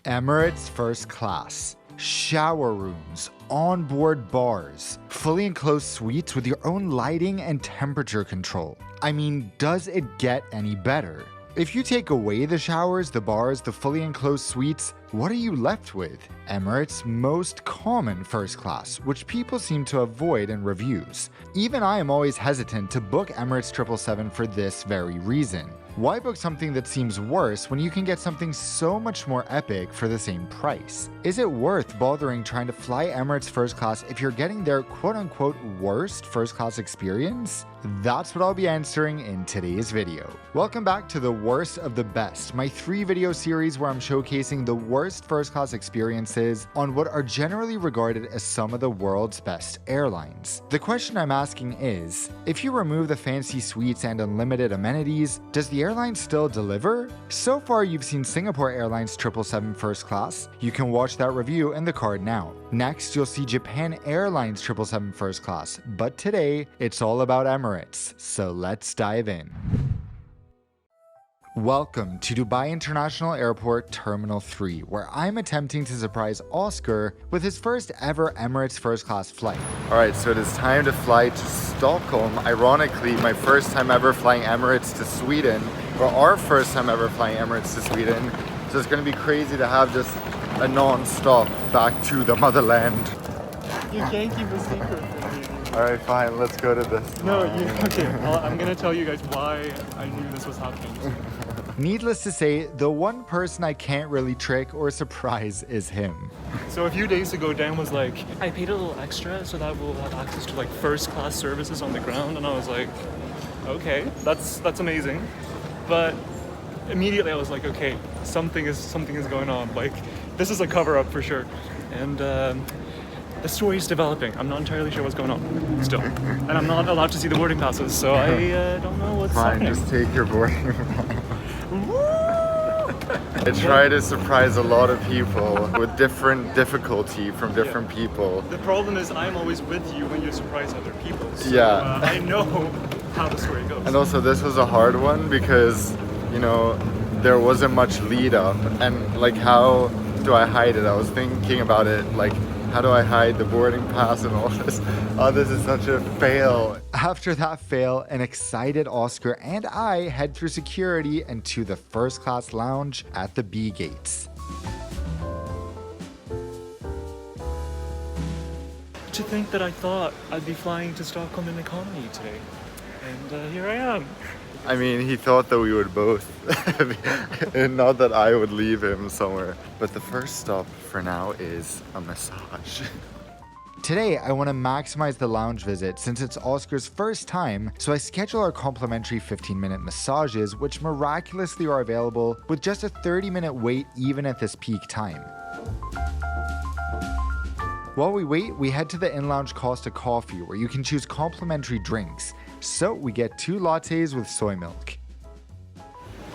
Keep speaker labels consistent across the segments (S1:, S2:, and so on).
S1: Emirates first class. Shower rooms, onboard bars, fully enclosed suites with your own lighting and temperature control. I mean, does it get any better? If you take away the showers, the bars, the fully enclosed suites, what are you left with? Emirates' most common first class, which people seem to avoid in reviews. Even I am always hesitant to book Emirates 777 for this very reason. Why book something that seems worse when you can get something so much more epic for the same price? Is it worth bothering trying to fly Emirates first class if you're getting their quote-unquote worst first class experience? That's what I'll be answering in today's video. Welcome back to the worst of the best, my 3-video series where I'm showcasing the worst first class experiences on what are generally regarded as some of the world's best airlines. The question I'm asking is, if you remove the fancy suites and unlimited amenities, does the airline still deliver? So far you've seen Singapore Airlines 777 first class. You can watch that review in the card now. Next, you'll see Japan Airlines 777 first class, but today it's all about Emirates, so let's dive in. Welcome to Dubai International Airport Terminal 3, where I'm attempting to surprise OSKAR with his first ever Emirates first class flight. Alright, so it is time to fly to Stockholm. Ironically, my first time ever flying Emirates to Sweden, or our first time ever flying Emirates to Sweden. So it's going to be crazy to have just a non-stop back to the motherland.
S2: You can't keep a secret from me.
S1: Alright, fine, let's go to this.
S2: No, okay, I'm gonna tell you guys why I knew this was happening.
S1: Needless to say, the one person I can't really trick or surprise is him.
S2: So a few days ago, Dan was like, I paid a little extra so that we'll have access to like first class services on the ground, and I was like, okay, that's amazing. But immediately I was like, okay, something is going on. Like, this is a cover-up for sure. And the story is developing. I'm not entirely sure what's going on still. And I'm not allowed to see the boarding passes, so I don't know what's happening.
S1: Fine, just take your boarding pass. I try to surprise a lot of people with different difficulty from different people.
S2: The problem is I'm always with you when you surprise other people. So,
S1: yeah.
S2: I know how the story goes.
S1: And also this was a hard one because, you know, there wasn't much lead up. And like, how do I hide it? I was thinking about it, like, how do I hide the boarding pass and all this? Oh, this is such a fail. After that fail, an excited OSKAR and I head through security and to the first class lounge at the B gates.
S2: To think that I thought I'd be flying to Stockholm in economy today. And here I am.
S1: I mean, he thought that we would both, and not that I would leave him somewhere. But the first stop for now is a massage. Today, I want to maximize the lounge visit since it's OSKAR's first time, so I schedule our complimentary 15-minute massages, which miraculously are available with just a 30-minute wait even at this peak time. While we wait, we head to the in-lounge Costa Coffee, where you can choose complimentary drinks. So we get 2 lattes with soy milk.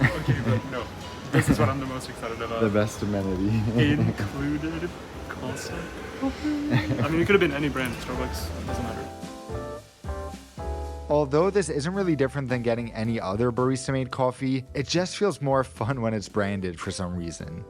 S2: Okay, but no. This is what I'm the most excited about.
S1: The best amenity.
S2: Included Costa Coffee. I mean, it could have been any brand. Starbucks, it doesn't matter.
S1: Although this isn't really different than getting any other barista-made coffee, it just feels more fun when it's branded for some reason.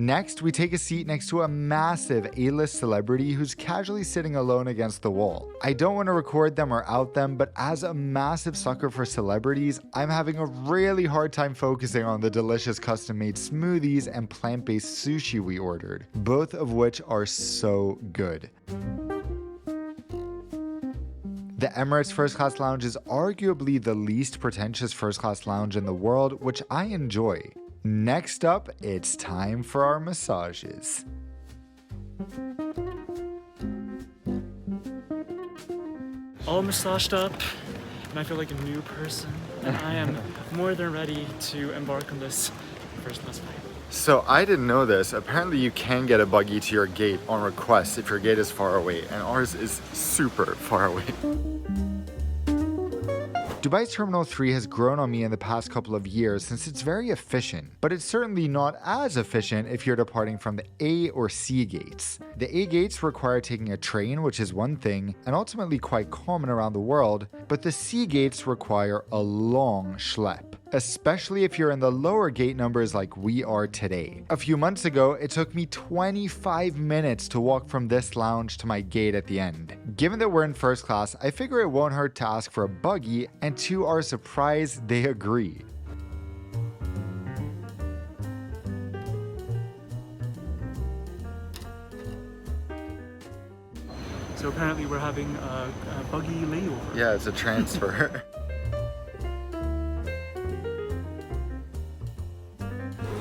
S1: Next, we take a seat next to a massive A-list celebrity who's casually sitting alone against the wall. I don't want to record them or out them, but as a massive sucker for celebrities, I'm having a really hard time focusing on the delicious custom-made smoothies and plant-based sushi we ordered, both of which are so good. The Emirates First Class Lounge is arguably the least pretentious first class lounge in the world, which I enjoy. Next up, it's time for our massages.
S2: All massaged up, and I feel like a new person, and I am more than ready to embark on this first class flight.
S1: So I didn't know this. Apparently you can get a buggy to your gate on request if your gate is far away, and ours is super far away. Dubai's Terminal 3 has grown on me in the past couple of years since it's very efficient, but it's certainly not as efficient if you're departing from the A or C gates. The A gates require taking a train, which is one thing, and ultimately quite common around the world, but the C gates require a long schlep, especially if you're in the lower gate numbers like we are today. A few months ago, it took me 25 minutes to walk from this lounge to my gate at the end. Given that we're in first class, I figure it won't hurt to ask for a buggy, and to our surprise, they agree.
S2: So apparently we're having a buggy layover.
S1: Yeah, it's a transfer.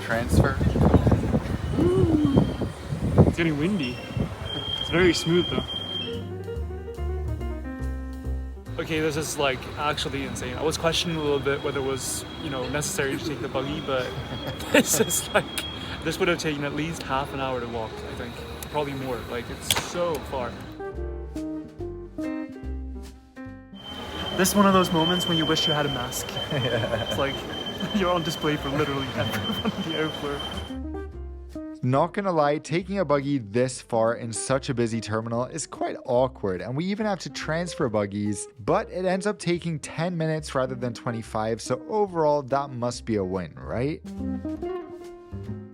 S1: Transfer?
S2: It's getting windy. It's very smooth though. Okay, this is like actually insane. I was questioning a little bit whether it was, necessary to take the buggy, but this would have taken at least half an hour to walk, I think. Probably more, like it's so far. This is one of those moments when you wish you had a mask. Yeah. It's like you're on display for literally everyone in the airport.
S1: Not gonna lie, taking a buggy this far in such a busy terminal is quite awkward, and we even have to transfer buggies, but it ends up taking 10 minutes rather than 25, so overall that must be a win, right?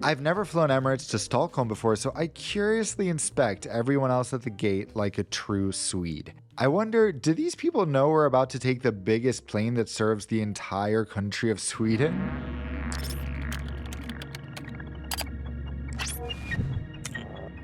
S1: I've never flown Emirates to Stockholm before, so I curiously inspect everyone else at the gate like a true Swede. I wonder, do these people know we're about to take the biggest plane that serves the entire country of Sweden?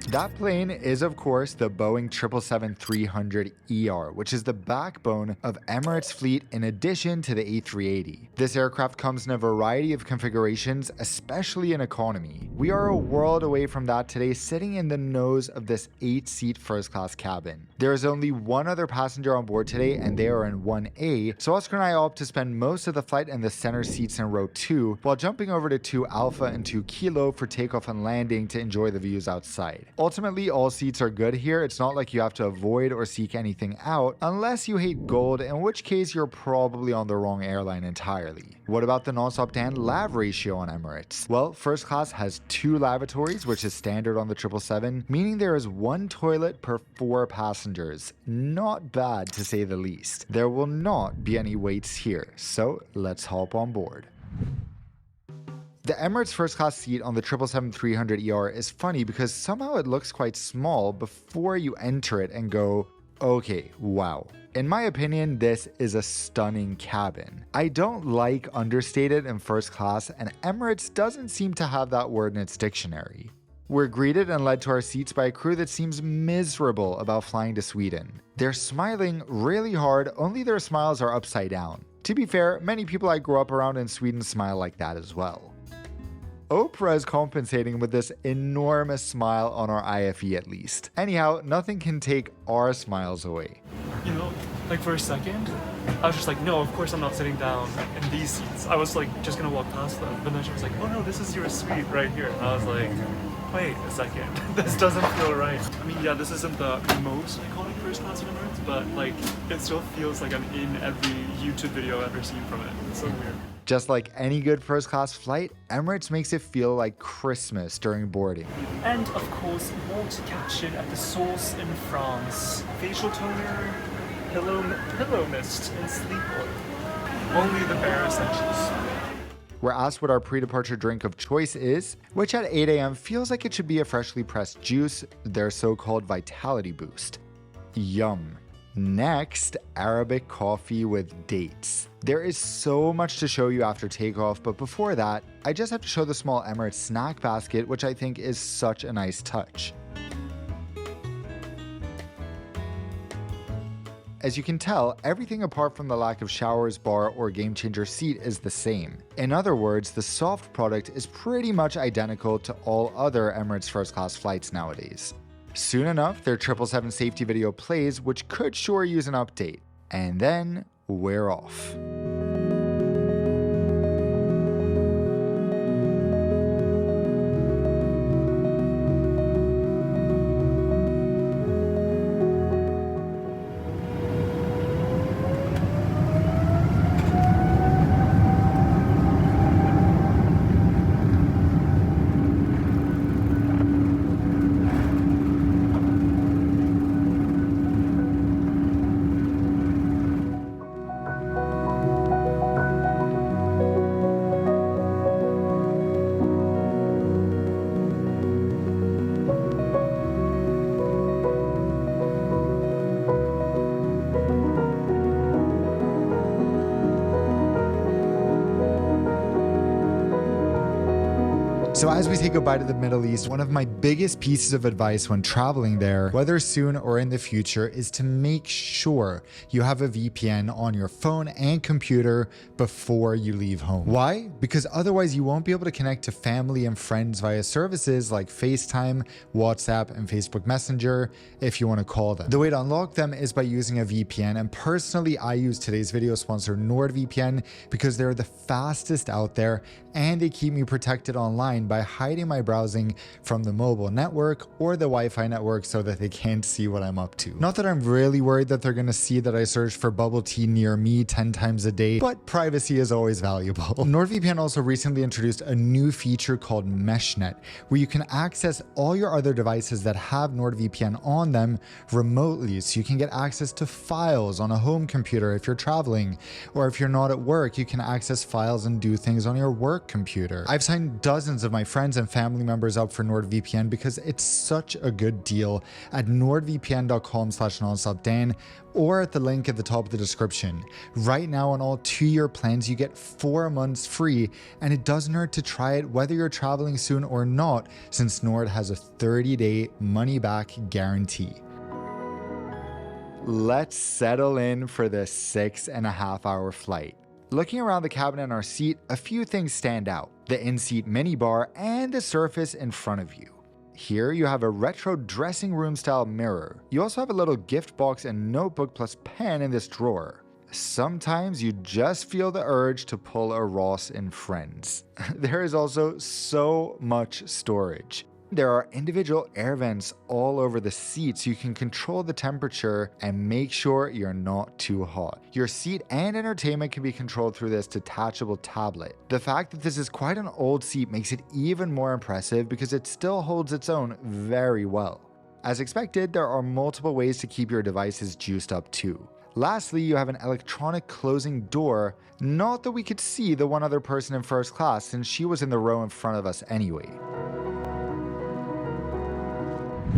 S1: That plane is, of course, the Boeing 777-300ER, which is the backbone of Emirates' fleet in addition to the A380. This aircraft comes in a variety of configurations, especially in economy. We are a world away from that today, sitting in the nose of this 8-seat first-class cabin. There is only one other passenger on board today, and they are in 1A, so Oscar and I opt to spend most of the flight in the center seats in row 2, while jumping over to 2 Alpha and 2 Kilo for takeoff and landing to enjoy the views outside. Ultimately, all seats are good here. It's not like you have to avoid or seek anything out, unless you hate gold, in which case you're probably on the wrong airline entirely. What about the Nonstop Dan lav ratio on Emirates? Well, first class has 2 lavatories, which is standard on the 777, meaning there is 1 toilet per 4 passengers. Not bad to say the least. There will not be any waits here, so let's hop on board. The Emirates first class seat on the 777-300ER is funny because somehow it looks quite small before you enter it and go, okay, wow. In my opinion, this is a stunning cabin. I don't like understated in first class, and Emirates doesn't seem to have that word in its dictionary. We're greeted and led to our seats by a crew that seems miserable about flying to Sweden. They're smiling really hard, only their smiles are upside down. To be fair, many people I grew up around in Sweden smile like that as well. Oprah is compensating with this enormous smile on our IFE at least. Anyhow, nothing can take our smiles away.
S2: Like for a second, I was just like, no, of course I'm not sitting down in these seats. I was like, just gonna walk past them. But then she was like, oh no, this is your suite right here. And I was like, wait a second, this doesn't feel right. I mean, yeah, this isn't the most iconic first class in Emirates, but like, it still feels like I'm in every YouTube video I've ever seen from it. It's so weird.
S1: Just like any good first-class flight, Emirates makes it feel like Christmas during boarding.
S2: And of course, multi-caption at the source in France. Facial toner, pillow mist, and sleep oil. Only the bare essentials.
S1: We're asked what our pre-departure drink of choice is, which at 8 a.m. feels like it should be a freshly pressed juice, their so-called vitality boost. Yum. Next, Arabic coffee with dates. There is so much to show you after takeoff, but before that, I just have to show the small Emirates snack basket, which I think is such a nice touch. As you can tell, everything apart from the lack of showers, bar, or game changer seat is the same. In other words, the soft product is pretty much identical to all other Emirates first class flights nowadays. Soon enough, their 777 safety video plays, which could sure use an update. And then we're off. So as we say goodbye to the Middle East, one of my biggest pieces of advice when traveling there, whether soon or in the future, is to make sure you have a VPN on your phone and computer before you leave home. Why? Because otherwise you won't be able to connect to family and friends via services like FaceTime, WhatsApp, and Facebook Messenger if you want to call them. The way to unlock them is by using a VPN, and personally I use today's video sponsor NordVPN because they're the fastest out there and they keep me protected online by hiding my browsing from the mobile network or the Wi-Fi network so that they can't see what I'm up to. Not that I'm really worried that they're gonna see that I search for bubble tea near me 10 times a day, but privacy is always valuable. NordVPN also recently introduced a new feature called MeshNet, where you can access all your other devices that have NordVPN on them remotely, so you can get access to files on a home computer if you're traveling, or if you're not at work, you can access files and do things on your work computer. I've signed dozens of my friends and family members up for NordVPN because it's such a good deal at nordvpn.com/nonstopdan or at the link at the top of the description. Right now on all 2-year plans, you get 4 months free, and it doesn't hurt to try it whether you're traveling soon or not, since Nord has a 30-day money-back guarantee. Let's settle in for the 6.5-hour flight. Looking around the cabin and our seat, a few things stand out: the in-seat minibar and the surface in front of you. Here you have a retro dressing room style mirror. You also have a little gift box and notebook plus pen in this drawer. Sometimes you just feel the urge to pull a Ross in Friends. There is also so much storage. There are individual air vents all over the seat so you can control the temperature and make sure you're not too hot. Your seat and entertainment can be controlled through this detachable tablet. The fact that this is quite an old seat makes it even more impressive because it still holds its own very well. As expected, there are multiple ways to keep your devices juiced up too. Lastly, you have an electronic closing door, not that we could see the one other person in first class since she was in the row in front of us anyway.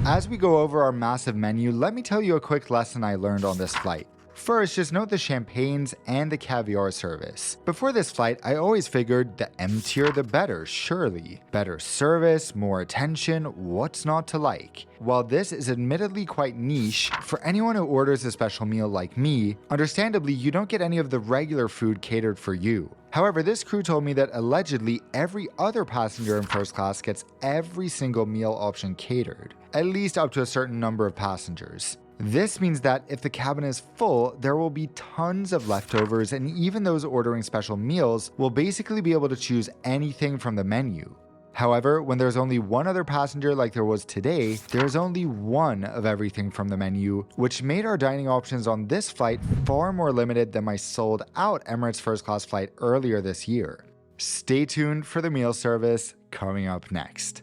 S1: As we go over our massive menu, let me tell you a quick lesson I learned on this flight. First, just note the champagnes and the caviar service. Before this flight, I always figured the emptier the better, surely. Better service, more attention, what's not to like? While this is admittedly quite niche, for anyone who orders a special meal like me, understandably you don't get any of the regular food catered for you. However, this crew told me that allegedly every other passenger in first class gets every single meal option catered, at least up to a certain number of passengers. This means that if the cabin is full, there will be tons of leftovers, and even those ordering special meals will basically be able to choose anything from the menu. However, when there's only one other passenger like there was today, there's only one of everything from the menu, which made our dining options on this flight far more limited than my sold out Emirates first class flight earlier this year. Stay tuned for the meal service coming up next.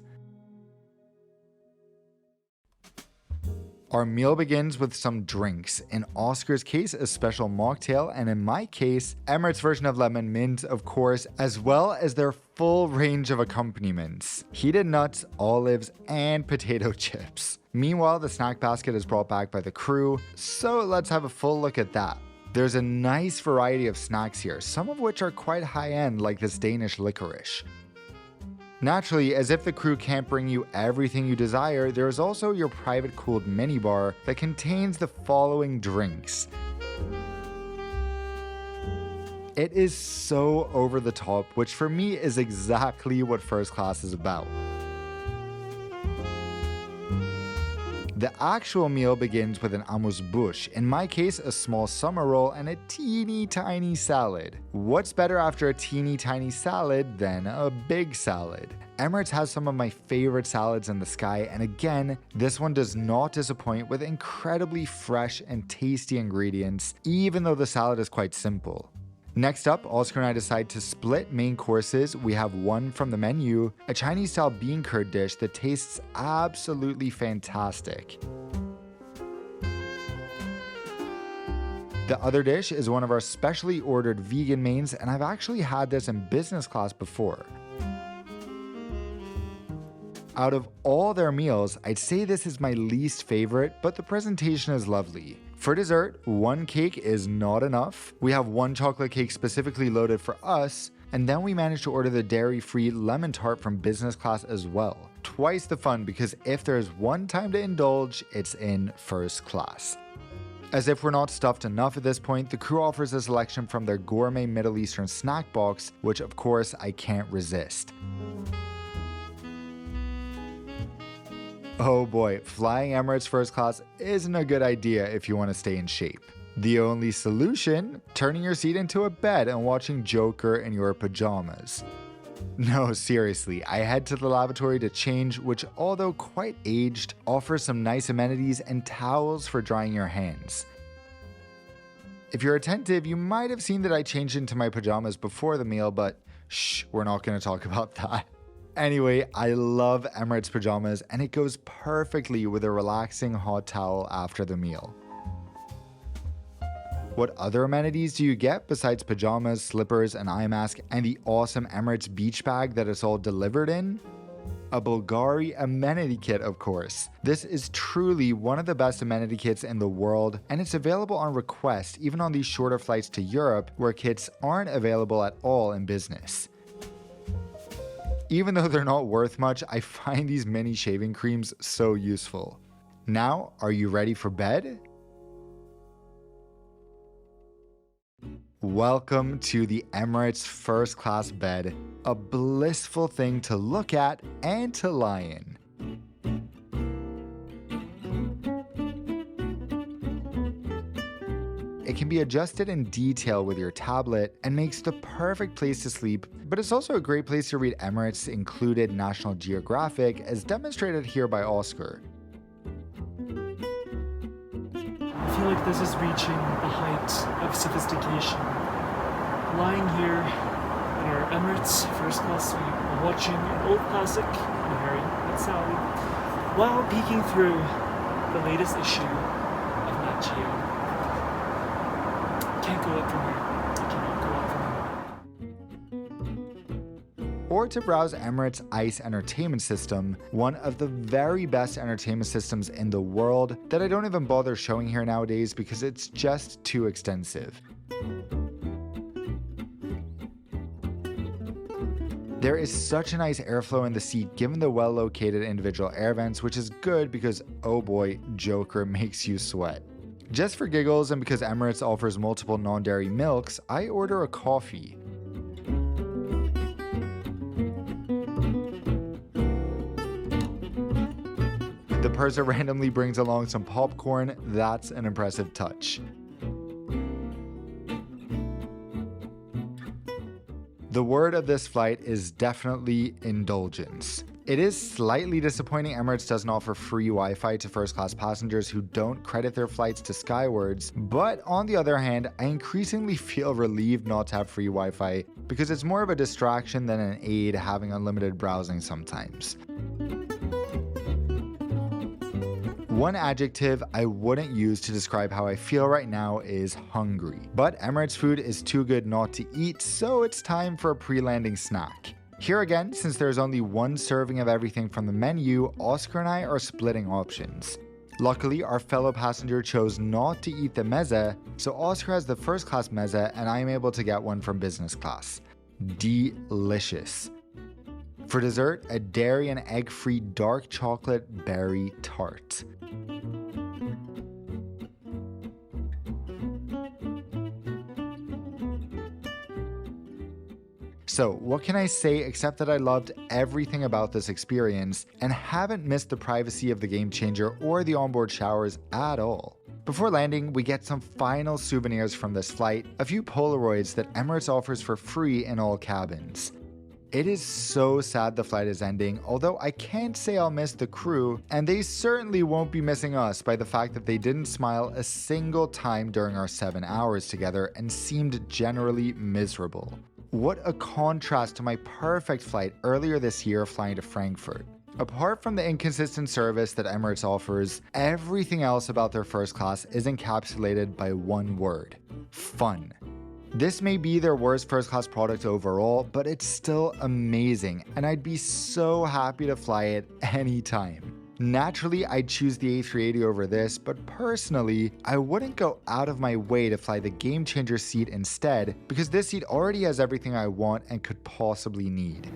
S1: Our meal begins with some drinks. In Oscar's case, a special mocktail, and in my case, Emirates' version of lemon mint, of course, as well as their full range of accompaniments: heated nuts, olives, and potato chips. Meanwhile, the snack basket is brought back by the crew, so let's have a full look at that. There's a nice variety of snacks here, some of which are quite high-end, like this Danish licorice. Naturally, as if the crew can't bring you everything you desire, there is also your private cooled minibar that contains the following drinks. It is so over the top, which for me is exactly what first class is about. The actual meal begins with an amuse-bouche, in my case a small summer roll and a teeny tiny salad. What's better after a teeny tiny salad than a big salad? Emirates has some of my favorite salads in the sky, and again, this one does not disappoint with incredibly fresh and tasty ingredients, even though the salad is quite simple. Next up, Oscar and I decide to split main courses. We have one from the menu, a Chinese-style bean curd dish that tastes absolutely fantastic. The other dish is one of our specially ordered vegan mains, and I've actually had this in business class before. Out of all their meals, I'd say this is my least favorite, but the presentation is lovely. For dessert, one cake is not enough. We have one chocolate cake specifically loaded for us, And then we managed to order the dairy-free lemon tart from business class as well. Twice the fun, because if there's one time to indulge, it's in first class. As if we're not stuffed enough at this point, the crew offers a selection from their gourmet Middle Eastern snack box, which of course I can't resist. Oh boy, flying Emirates first class isn't a good idea if you want to stay in shape. The only solution? Turning your seat into a bed and watching Joker in your pajamas. No, seriously, I head to the lavatory to change, which, although quite aged, offers some nice amenities and towels for drying your hands. If you're attentive, you might have seen that I changed into my pajamas before the meal, but shh, we're not going to talk about that. Anyway, I love Emirates pajamas, and it goes perfectly with a relaxing hot towel after the meal. What other amenities do you get besides pajamas, slippers, an eye mask, and the awesome Emirates beach bag that it's all delivered in? A Bulgari amenity kit, of course. This is truly one of the best amenity kits in the world, and it's available on request even on these shorter flights to Europe where kits aren't available at all in business. Even though they're not worth much, I find these mini shaving creams so useful. Now, are you ready for bed? Welcome to the Emirates first class bed, a blissful thing to look at and to lie in. It can be adjusted in detail with your tablet and makes the perfect place to sleep, but it's also a great place to read Emirates included National Geographic, as demonstrated here by OSKAR.
S2: I feel like this is reaching the height of sophistication. Lying here in our Emirates first class suite, watching an old classic, Harry and Sally, while peeking through the latest issue of Nat Geo. Can't go up from here. I cannot go up from here.
S1: Or to browse Emirates ICE Entertainment System, one of the very best entertainment systems in the world that I don't even bother showing here nowadays because it's just too extensive. There is such a nice airflow in the seat given the well-located individual air vents, which is good because, oh boy, Joker makes you sweat. Just for giggles and because Emirates offers multiple non-dairy milks, I order a coffee. The purser randomly brings along some popcorn. That's an impressive touch. The word of this flight is definitely indulgence. It is slightly disappointing Emirates doesn't offer free Wi-Fi to first-class passengers who don't credit their flights to Skywards, but on the other hand, I increasingly feel relieved not to have free Wi-Fi because it's more of a distraction than an aid having unlimited browsing sometimes. One adjective I wouldn't use to describe how I feel right now is hungry. But Emirates food is too good not to eat, so it's time for a pre-landing snack. Here again, since there's only one serving of everything from the menu, OSKAR and I are splitting options. Luckily, our fellow passenger chose not to eat the meze, so OSKAR has the first class meze and I am able to get one from business class. Delicious. For dessert, a dairy and egg-free dark chocolate berry tart. So, what can I say except that I loved everything about this experience and haven't missed the privacy of the Game Changer or the onboard showers at all. Before landing, we get some final souvenirs from this flight, a few Polaroids that Emirates offers for free in all cabins. It is so sad the flight is ending, although I can't say I'll miss the crew, and they certainly won't be missing us by the fact that they didn't smile a single time during our 7 hours together and seemed generally miserable. What a contrast to my perfect flight earlier this year flying to Frankfurt. Apart from the inconsistent service that Emirates offers, everything else about their first class is encapsulated by one word: fun. This may be their worst first class product overall, but it's still amazing, and I'd be so happy to fly it anytime. Naturally, I'd choose the A380 over this, but personally, I wouldn't go out of my way to fly the Game Changer seat instead, because this seat already has everything I want and could possibly need.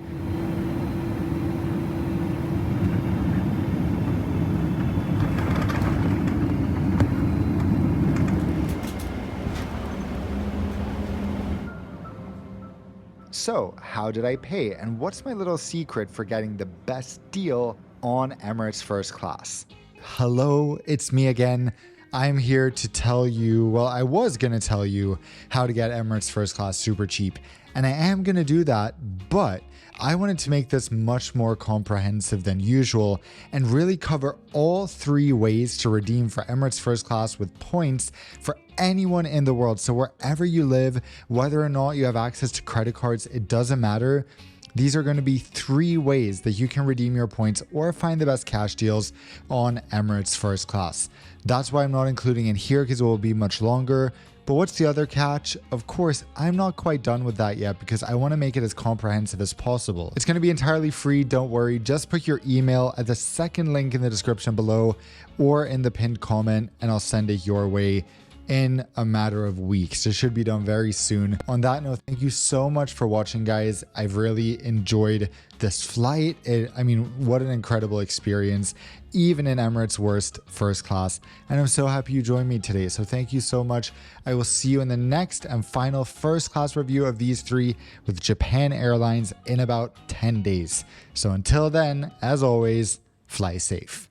S1: So, how did I pay, and what's my little secret for getting the best deal on Emirates First Class? Hello, it's me again. I'm here to tell you, well, I was going to tell you how to get Emirates First Class super cheap, and I am going to do that, but I wanted to make this much more comprehensive than usual and really cover all 3 ways to redeem for Emirates First Class with points for anyone in the world. So wherever you live, whether or not you have access to credit cards, it doesn't matter. These are going to be 3 ways that you can redeem your points or find the best cash deals on Emirates First Class. That's why I'm not including it here, because it will be much longer. But what's the other catch? Of course, I'm not quite done with that yet because I want to make it as comprehensive as possible. It's going to be entirely free, don't worry. Just put your email at the second link in the description below or in the pinned comment and I'll send it your way in a matter of weeks. It should be done very soon. On that note, thank you so much for watching, guys. I've really enjoyed this flight. I mean, what an incredible experience, even in Emirates' worst first class. And I'm so happy you joined me today. So thank you so much. I will see you in the next and final first class review of these 3 with Japan Airlines in about 10 days. So until then, as always, fly safe.